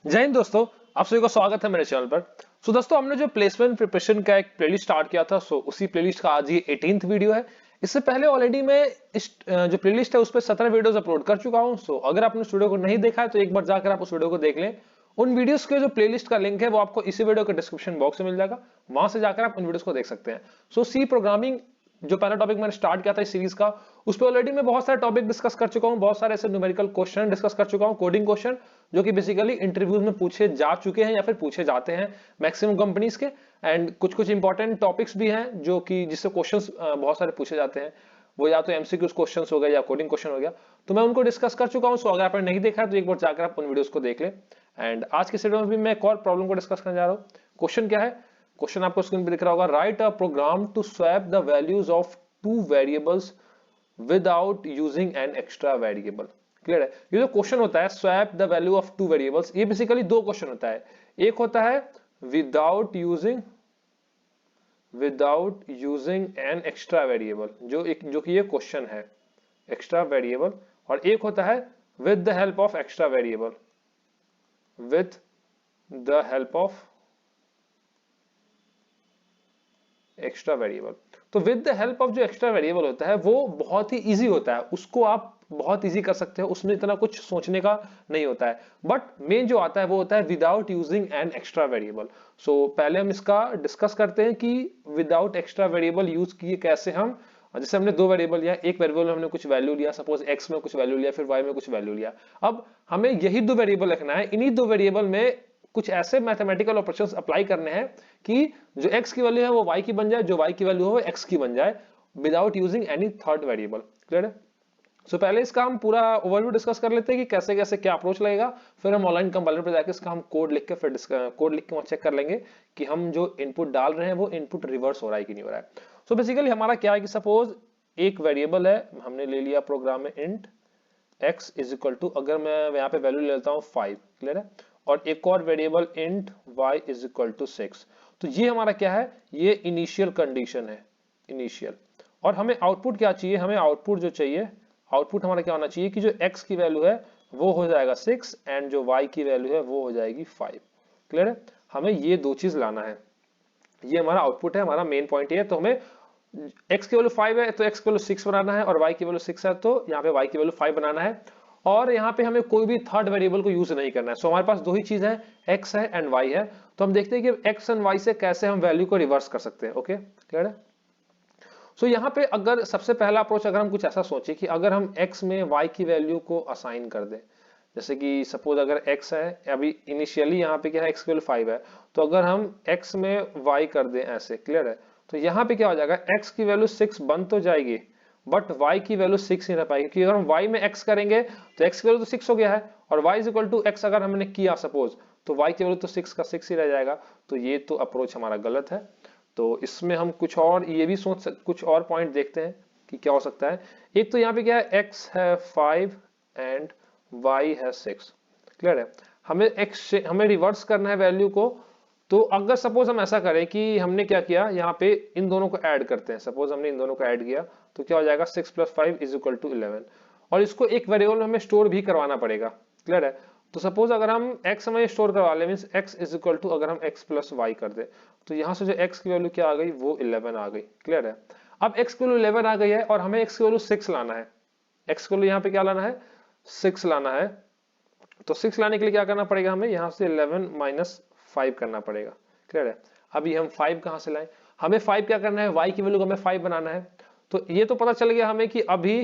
जय हिंद दोस्तों, आप सभी को स्वागत है मेरे चैनल पर। दोस्तों, हमने जो प्लेसमेंट प्रिपरेशन का एक प्लेलिस्ट स्टार्ट किया था, उसी प्लेलिस्ट का आज ये 18th वीडियो है। इससे पहले ऑलरेडी मैं इस जो प्लेलिस्ट है उस पर 17 वीडियोस अपलोड कर चुका हूं। अगर आपने उस वीडियो को नहीं देखा है तो एक बार जाकर आप उस वीडियो को देख लें। उन वीडियोस के जो प्लेलिस्ट का लिंक है वो आपको इसी वीडियो के डिस्क्रिप्शन बॉक्स में मिल जाएगा, वहां से जाकर आप उन वीडियोस को देख सकते हैं। सी प्रोग्रामिंग जो पहला टॉपिक मैंने स्टार्ट किया था इस सीरीज का, उस पर ऑलरेडी मैं बहुत सारे टॉपिक डिस्कस कर चुका हूं, बहुत सारे ऐसे न्यूमेरिकल क्वेश्चन डिस्कस कर चुका हूं, कोडिंग क्वेश्चन जो कि बेसिकली इंटरव्यूज में पूछे जा चुके हैं या फिर पूछे जाते हैं मैक्सिमम कंपनीज के। एंड कुछ कुछ इंपॉर्टेंट टॉपिक्स भी हैं जो कि जिससे क्वेश्चंस बहुत सारे पूछे जाते हैं, वो या तो एमसीक्यूज क्वेश्चंस हो गए या कोडिंग क्वेश्चन हो गया, तो मैं उनको डिस्कस कर चुका हूं। अगर आपने नहीं देखा है तो एक बार जाकर आप उन वीडियोस को देख लें। एंड आज के वीडियो में भी मैं एक और प्रॉब्लम को डिस्कस करने जा रहा हूं। क्वेश्चन क्या है? क्वेश्चन आपको स्क्रीन पे दिख रहा होगा। Write a program to swap the values of two variables without using an extra variable. Clear है? ये जो क्वेश्चन होता है swap the value of two variables, ये बेसिकली दो क्वेश्चन होता है। एक होता है without using an extra variable, जो कि ये क्वेश्चन है, एक्स्ट्रा वेरिएबल। और एक होता है with the help of extra variable, with the help of extra variable. तो विद द हेल्प ऑफ जो एक्स्ट्रा वेरिएबल होता है वो बहुत ही इजी होता है, उसको आप बहुत इजी कर सकते हो, उसमें इतना कुछ सोचने का नहीं होता है। बट मेन जो आता है वो होता है without using an extra variable. पहले हम इसका डिस्कस करते हैं कि विदाउट एक्स्ट्रा वेरिएबल यूज किए कैसे हम। जैसे हमने दो वेरिएबल लिया, एक वेरिएबल में हमने कुछ वैल्यू लिया, सपोज एक्स में कुछ वैल्यू लिया, फिर वाई में कुछ वैल्यू लिया। अब हमें यही दो वेरिएबल रखना है, इन्हीं दो वेरिएबल में कुछ ऐसे मैथमेटिकल ऑपरेशंस अप्लाई करने हैं कि जो x की वैल्यू है वो y की बन जाए, जो y की वैल्यू है वो x की बन जाए, without using any third variable. Clear है? पहले इसका हम पूरा ओवरव्यू डिस्कस कर लेते हैं कि कैसे कैसे क्या अप्रोच लगेगा, फिर हम ऑनलाइन कंपाइलर पर जाकर इसका हम कोड लिख के फिर कोड लिख के वहां चेक कर लेंगे कि हम जो इनपुट डाल रहे हैं वो इनपुट रिवर्स हो रहा है कि नहीं हो रहा है। बेसिकली हमारा क्या है कि सपोज एक वेरिएबल है, हमने ले लिया प्रोग्राम में int x is equal to, अगर मैं यहाँ पे वैल्यू ले लेता हूँ 5। क्लियर है? और एक और variable int y is equal to 6। तो ये हमारा क्या है? ये इनिशियल कंडीशन है, इनिशियल। और हमें आउटपुट क्या चाहिए? हमें आउटपुट जो चाहिए, आउटपुट हमारा क्या होना चाहिए कि जो x की वैल्यू है वो हो जाएगा 6 एंड जो y की वैल्यू है वो हो जाएगी 5। क्लियर है? हमें ये दो चीज लाना है, ये हमारा आउटपुट है, हमारा मेन पॉइंट ये है। तो हमें x की वैल्यू 5 है तो x की वैल्यू 6 बनाना है, और y की वैल्यू 6 है तो यहाँ पे y की वैल्यू 5 बनाना है। और यहाँ पे हमें कोई भी थर्ड वेरिएबल को यूज नहीं करना है। हमारे पास दो ही चीज है, x है एंड y है। तो हम देखते हैं कि x एंड y से कैसे हम वैल्यू को रिवर्स कर सकते हैं। ओके, क्लियर है? यहाँ पे अगर सबसे पहला अप्रोच अगर हम कुछ ऐसा सोचे कि अगर हम x में y की वैल्यू को असाइन कर दें, जैसे कि सपोज अगर x है, अभी इनिशियली यहाँ पे क्या है, x की वैल्यू 5 है, तो अगर हम x में y कर दें ऐसे, क्लियर है? तो यहाँ पे क्या हो जाएगा, x की वैल्यू 6 बन तो जाएगी बट y की वैल्यू 6 नहीं रह पाएगी, क्योंकि अगर हम y में x करेंगे तो x की वैल्यू तो 6 हो गया है, और y is equal to x अगर हमने किया सपोज, तो y की वैल्यू तो 6 का 6 ही रह जाएगा। तो ये तो अप्रोच हमारा गलत है। तो इसमें हम कुछ और ये भी कुछ और पॉइंट देखते हैं कि क्या हो सकता है। एक तो यहाँ पे क्या है, x है 5 एंड y है 6। क्लियर है? हमें रिवर्स करना है वैल्यू को। तो अगर सपोज हम ऐसा करें कि हमने क्या किया, यहाँ पे इन दोनों को ऐड करते हैं, सपोज हमने इन दोनों को ऐड किया तो क्या हो जाएगा, 6 + 5 इज इक्वल टू 11। और इसको एक वेरिएबल में हमें स्टोर भी करवाना पड़ेगा। क्लियर है? तो सपोज अगर हम x में स्टोर करवा ले, means x is equal to, अगर हम x + y कर दे तो यहां से जो x की वैल्यू क्या आ गई, वो 11 आ गई। क्लियर है? अब x की वैल्यू 11 आ गई है और हमें x की वैल्यू 6 लाना है। x की वैल्यू यहाँ पे क्या लाना है, 6 लाना है। तो 6 लाने के लिए क्या करना पड़ेगा, हमें यहाँ से 11 - 5 करना पड़ेगा। क्लियर है? अभी हम 5 कहां से लाएं, हमें 5 क्या करना है, y की वैल्यू को हमें 5 बनाना है। तो ये तो पता चल गया हमें कि अभी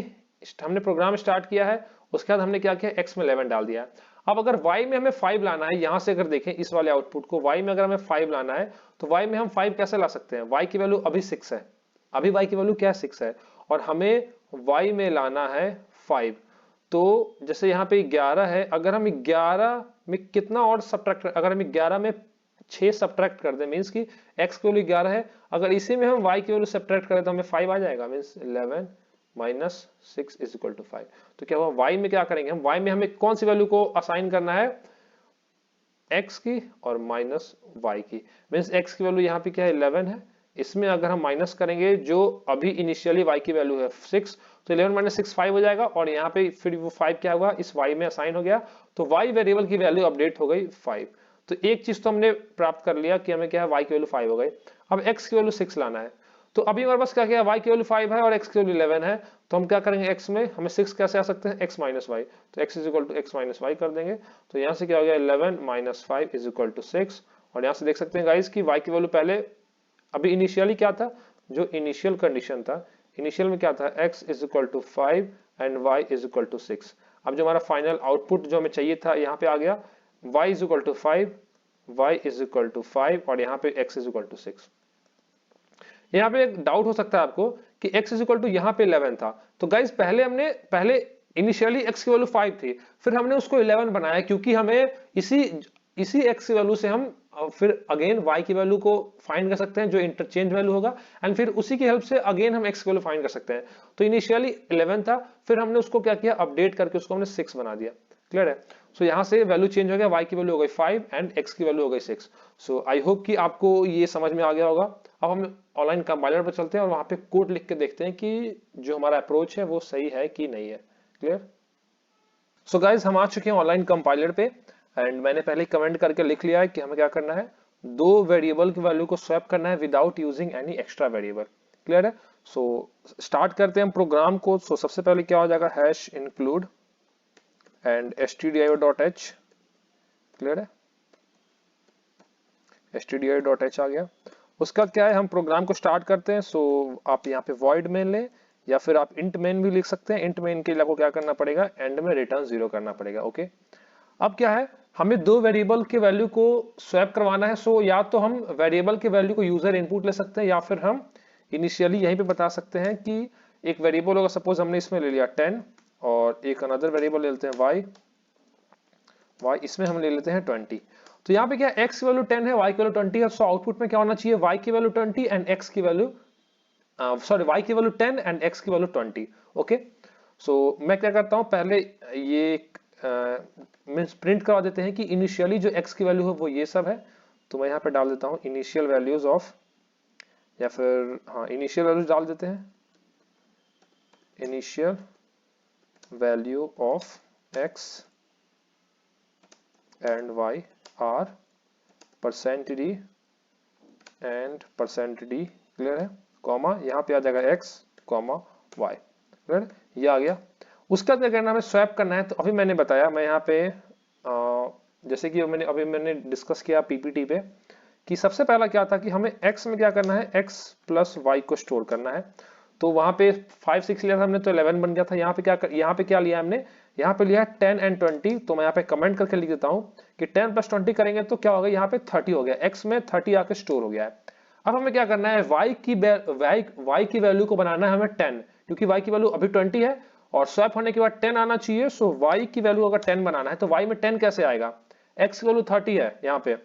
हमने प्रोग्राम स्टार्ट किया है, उसके बाद हमने क्या किया, x में 11 डाल दिया। अब अगर y में हमें 5 लाना है, यहां से अगर देखें इस वाले आउटपुट को, y में अगर हमें 5 लाना है तो y में हम 5 कैसे ला सकते हैं, y की वैल्यू अभी 6 है, अभी y की वैल्यू क्या है, 6 है, और हमें y में लाना है 5। तो जैसे यहाँ पे 11 है, अगर हम 11 में कितना और सब्ट्रैक्ट, अगर हम 11 में 6 सब्ट्रैक्ट कर दें, मींस कि x की वैल्यू 11 है, अगर इसी में हम y की वैल्यू सब्ट्रैक्ट करें तो हमें 5 आ जाएगा, मींस 11 - 6 इज इक्वल टू 5। तो क्या हुआ, y में क्या करेंगे हम, y में हमें कौन सी वैल्यू को असाइन करना है, x की और माइनस y की। मींस x की वैल्यू यहाँ पे क्या है, 11 है, इसमें अगर हम माइनस करेंगे जो अभी इनिशियली y की वैल्यू है 6, तो 11 माइनस 6 5 हो जाएगा, और यहाँ पे फिर वो 5 क्या हुआ इस y में असाइन हो गया, तो y वेरिएबल की वैल्यू अपडेट हो गई 5। तो एक चीज तो हमने प्राप्त कर लिया कि हमें क्या है y की वैल्यू 5 हो गई। अब x की वैल्यू 6 लाना है, तो अभी हमारे पास क्या क्या y की वैल्यू 5 है और x की वैल्यू 11 है, तो हम क्या करेंगे x में हमें 6 कैसे आ सकते हैं x माइनस वाई, तो x is equal to x minus y कर देंगे। तो यहाँ से क्या हो गया 11 माइनस 5 इज इक्वल टू 6, और यहाँ से देख सकते हैं गाइस कि y की वैल्यू पहले अभी इनिशियली क्या था, जो इनिशियल कंडीशन था, इनिशियल में क्या था x is equal to 5 and y is equal to 6। अब जो हमारा फाइनल आउटपुट जो हमें चाहिए था यहाँ पे आ गया y is equal to 5, y is equal to 5 और यहाँ पे x इज इक्वल टू 6। यहाँ पे एक डाउट हो सकता है आपको कि x इज इक्वल टू यहाँ पे 11 था, तो गाइज पहले इनिशियली x की वैल्यू 5 थी, फिर हमने उसको 11 बनाया क्योंकि हमें इसी x की वैल्यू से हम फिर अगेन y की वैल्यू को फाइंड कर सकते हैं जो इंटरचेंज वैल्यू होगा, एंड फिर उसी की हेल्प से अगेन हम x की वैल्यू फाइंड कर सकते हैं। तो इनिशियली 11 था, फिर हमने उसको क्या किया अपडेट करके उसको हमने 6 बना दिया। क्लियर है? सो यहाँ से वैल्यू चेंज हो गया, y की वैल्यू हो गई 5 एंड x की वैल्यू हो गई 6। सो आई होप कि आपको ये समझ में आ गया होगा। अब हम ऑनलाइन कंपाइलर पर चलते हैं और वहां पे कोड लिख के देखते हैं कि जो हमारा अप्रोच है वो सही है कि नहीं है। क्लियर? सो गाइज हम आ चुके हैं ऑनलाइन कंपाइलर पे, एंड मैंने पहले कमेंट करके लिख लिया है कि हमें क्या करना है, दो वेरिएबल की वैल्यू को स्वैप करना है without using any extra variable. Clear है? सो स्टार्ट करते हैं हम प्रोग्राम को। सो सबसे पहले क्या हो जाएगा, hash include and stdio.h। Clear है? stdio.h आ गया। उसका क्या है, हम प्रोग्राम को स्टार्ट करते हैं। सो आप यहाँ पे void मेन लें या फिर आप int मेन भी लिख सकते हैं। int मेन के लिए आपको क्या करना पड़ेगा, एंड में रिटर्न 0 करना पड़ेगा। ओके, अब क्या है, हमें दो वेरिएबल के वैल्यू को स्वैप करवाना है। सो या तो हम वेरिएबल के वैल्यू को यूजर इनपुट ले सकते हैं या फिर हम इनिशियली यहीं पे बता सकते हैं कि एक वेरिएबल होगा, सपोज हमने इसमें ले लिया 10 और एक अनदर वेरिएबल ले लेते हैं y, इसमें हम ले लेते हैं 20। तो यहाँ पे क्या x की वैल्यू 10 है, y की वैल्यू 20 है। सो आउटपुट में क्या होना चाहिए, y की वैल्यू 20 एंड x की वैल्यू y की वैल्यू 10 एंड x की वैल्यू 20। ओके, सो मैं क्या करता हूँ, पहले ये मीन्स प्रिंट करवा देते हैं कि इनिशियली जो x की वैल्यू है वो ये सब है। तो मैं यहाँ पे डाल देता हूँ इनिशियल वैल्यूज ऑफ, या फिर हाँ इनिशियल वैल्यूज डाल देते हैं, initial value of x and y are %d and %d। Clear है? कॉमा यहाँ पे आ जाएगा x कॉमा y। क्लियर? ये आ गया। उसका क्या करना है, हमें स्वैप करना है। तो अभी मैंने बताया, मैं यहाँ पे जैसे कि मैंने डिस्कस किया पीपीटी पे कि सबसे पहला क्या था कि हमें x में क्या करना है, x प्लस y को स्टोर करना है। तो वहां पे 5 6 लिया था हमने, तो 11 बन गया था। यहाँ पे क्या लिया हमने, यहाँ पे लिया 10 एंड 20। तो मैं यहाँ पे कमेंट करके लिख देता हूँ कि 10 प्लस 20 करेंगे तो क्या होगा, यहाँ पे 30 हो गया, x में 30 आके स्टोर हो गया है। अब हमें क्या करना है, y की वैल्यू को बनाना है हमें 10, क्योंकि y की वैल्यू अभी 20 है और स्वैप होने के बाद 10 आना चाहिए। सो y की वैल्यू अगर 10 बनाना है तो y में 10 कैसे आएगा, x की वैल्यू 30 है यहाँ पे,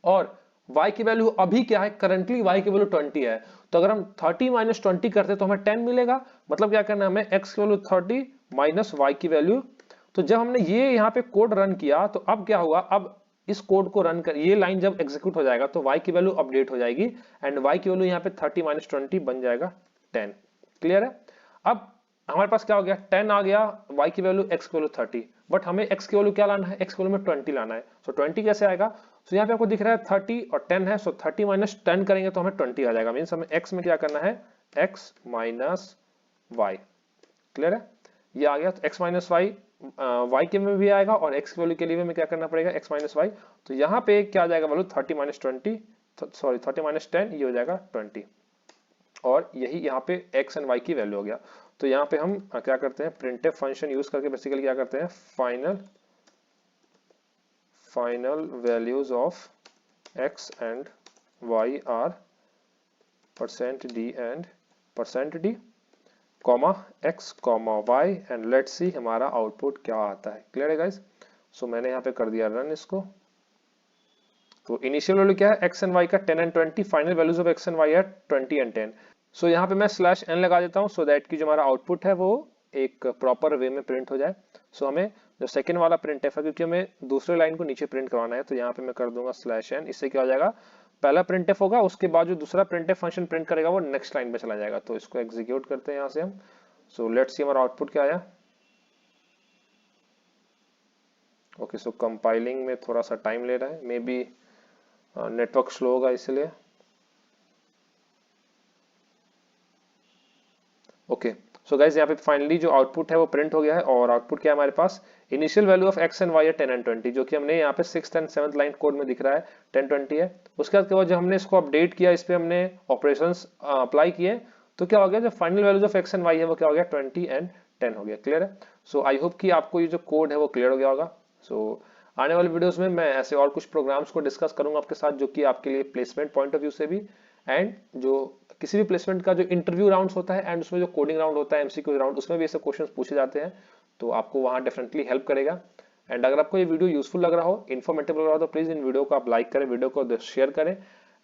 और y की वैल्यू अभी क्या है, करंटली y की वैल्यू 20 है। तो अगर हम 30 माइनस 20 करते तो हमें 10 मिलेगा। मतलब क्या करना है हमें, x की वैल्यू 30 माइनस y की वैल्यू। तो जब हमने ये यहाँ पे कोड रन किया तो अब क्या हुआ, अब इस कोड को रन कर, ये लाइन जब एग्जीक्यूट हो जाएगा तो y की वैल्यू अपडेट हो जाएगी एंड y की वैल्यू यहाँ पे 30 माइनस 20 बन जाएगा 10। क्लियर है? अब हमारे पास क्या हो गया, 10 आ गया, y की वैल्यू x की वैल्यू 30, बट हमें x की वैल्यू क्या लाना है, x की वैल्यू में 20 लाना है। सो 20 कैसे आएगा, सो यहाँ पे आपको दिख रहा है 30 और 10 है। सो 30 माइनस 10 करेंगे तो हमें 20 आ जाएगा। मीन्स हमें x में क्या करना है, x माइनस वाई। क्लियर है? ये आ गया। तो x माइनस वाई y के में भी आएगा और x की वैल्यू के लिए हमें क्या करना पड़ेगा, x माइनस वाई। तो यहाँ पे क्या आ जाएगा वैल्यू 30 माइनस 20, सॉरी 30 माइनस 10, ये हो जाएगा 20, और यही यहाँ पे x एंड y की वैल्यू हो गया। तो यहाँ पे हम क्या करते हैं, प्रिंटफ फंक्शन यूज करके बेसिकली क्या करते हैं, final values of x and y are %d and %d comma x comma y, and let's see हमारा आउटपुट क्या आता है। क्लियर है गाइस? सो मैंने यहाँ पे कर दिया रन इसको। तो इनिशियल वैल्यू क्या है, x एंड y का 10 and 20, final values of x and y है 20 एंड 10। सो यहाँ पे मैं /n लगा देता हूँ सो दैट कि जो हमारा आउटपुट है वो एक प्रॉपर वे में प्रिंट हो जाए। सो हमें जो सेकंड वाला प्रिंट है, क्योंकि हमें दूसरे लाइन को नीचे प्रिंट करवाना है, तो यहाँ पे मैं कर दूंगा /n। इससे क्या हो जाएगा, पहला printf होगा, उसके बाद जो दूसरा printf फंक्शन प्रिंट करेगा वो नेक्स्ट लाइन पे चला जाएगा। तो इसको एग्जीक्यूट करते हैं यहाँ से हम। सो लेट्स सी हमारा आउटपुट क्या आया। ओके, सो कंपाइलिंग में थोड़ा सा टाइम ले रहा है, मे बी नेटवर्क स्लो होगा इसलिए। ओके, सो गाइज यहाँ पे फाइनली जो आउटपुट है वो प्रिंट हो गया है। और आउटपुट क्या है हमारे पास, initial value of x and Y है 10 एंड 20, जो कि हमने यहाँ पे 6th and 7th line code में दिख रहा है 10 20 है। उसके बाद जब हमने इसको अपडेट किया, इस पे हमने ऑपरेशंस अप्लाई किए, तो क्या हो गया, जो final values of x and Y है वो क्या हो गया 20 एंड 10 हो गया। क्लियर है। सो आई होप कि आपको ये जो कोड है वो क्लियर हो गया होगा। सो आने वाले वीडियोस में मैं ऐसे और कुछ प्रोग्राम्स को डिस्कस करूंगा आपके साथ, जो कि आपके लिए प्लेसमेंट पॉइंट ऑफ व्यू से भी, एंड जो किसी भी प्लेसमेंट का जो इंटरव्यू राउंड्स होता है एंड उसमें जो कोडिंग राउंड होता है, एमसीक्यू राउंड, उसमें भी ऐसे क्वेश्चंस पूछे जाते हैं, तो आपको वहां डेफिनेटली हेल्प करेगा। एंड अगर आपको ये वीडियो यूजफुल लग रहा हो, इन्फॉर्मेटिव लग रहा हो, तो प्लीज इन वीडियो को आप लाइक करें, वीडियो को शेयर करें,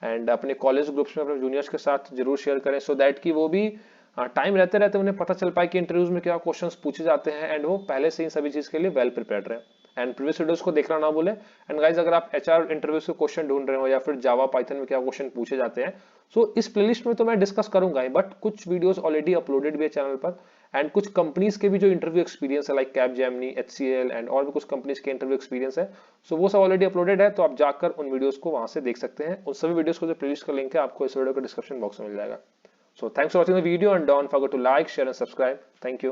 एंड अपने कॉलेज ग्रुप्स में अपने जूनियर्स के साथ जरूर शेयर करें, सो दैट कि वो भी टाइम रहते रहते उन्हें पता चल पाए कि इंटरव्यूज में क्या क्वेश्चंस पूछे जाते हैं, एंड वो पहले से इन सभी चीज के लिए वेल प्रिपेयर्ड रहे। एंड प्रीवियस वीडियोस को देखना ना भूलें। एंड गाइज, अगर आप एचआर इंटरव्यूज के क्वेश्चन ढूंढ रहे हो या फिर जावा पाइथन में क्या क्वेश्चन पूछे जाते हैं, सो इस प्लेलिस्ट में तो मैं डिस्कस करूंगा ही, बट कुछ वीडियोस ऑलरेडी अपलोडेड भी है चैनल पर, एंड कुछ कंपनीज के भी जो इंटरव्यू एक्सपीरियंस है, लाइक कैपजेमिनी, एचसीएल एंड और भी कुछ कंपनीज के इंटरव्यू एक्सपीरियंस है, सो वो सब ऑलरेडी अपलोडेड है, तो आप जाकर उन वीडियोस को वहां से देख सकते हैं। उन सभी वीडियोस को जो प्लेलिस्ट का लिंक है आपको इस वीडियो के डिस्क्रिप्शन बॉक्स में मिल जाएगा। So thanks for watching the video and don't forget to like, share and subscribe. Thank you.